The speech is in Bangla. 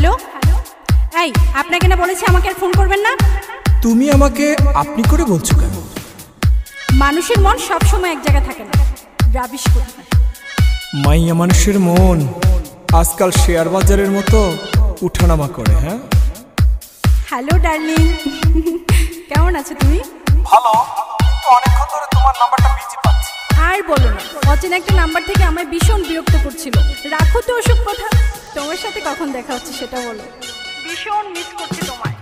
হ্যালো, এই আপনাকে না বলেছি আমাকে আর ফোন করবেন না। তুমি আমাকে আপনি করে বলছো কেন? মানুষের মন সবসময় এক জায়গায় থাকে না, রাবিশ করে। মাইয়া মানুষের মন আজকাল শেয়ার বাজারের মতো উঠানামা করে। হ্যাঁ, হ্যালো ডার্লিং, কেমন আছো তুমি? ভালো, কিন্তু অনেকক্ষণ ধরে তোমার নাম্বারটা বিজি পাচ্ছি। আর বলো না, অচেনা একটা নাম্বার থেকে আমায় ভীষণ বিরক্ত করছিল। রাখো তো ওসব কথা, তোমার সাথে কখন দেখা হচ্ছে সেটা বলো। ভীষণ মিস করছি তোমায়।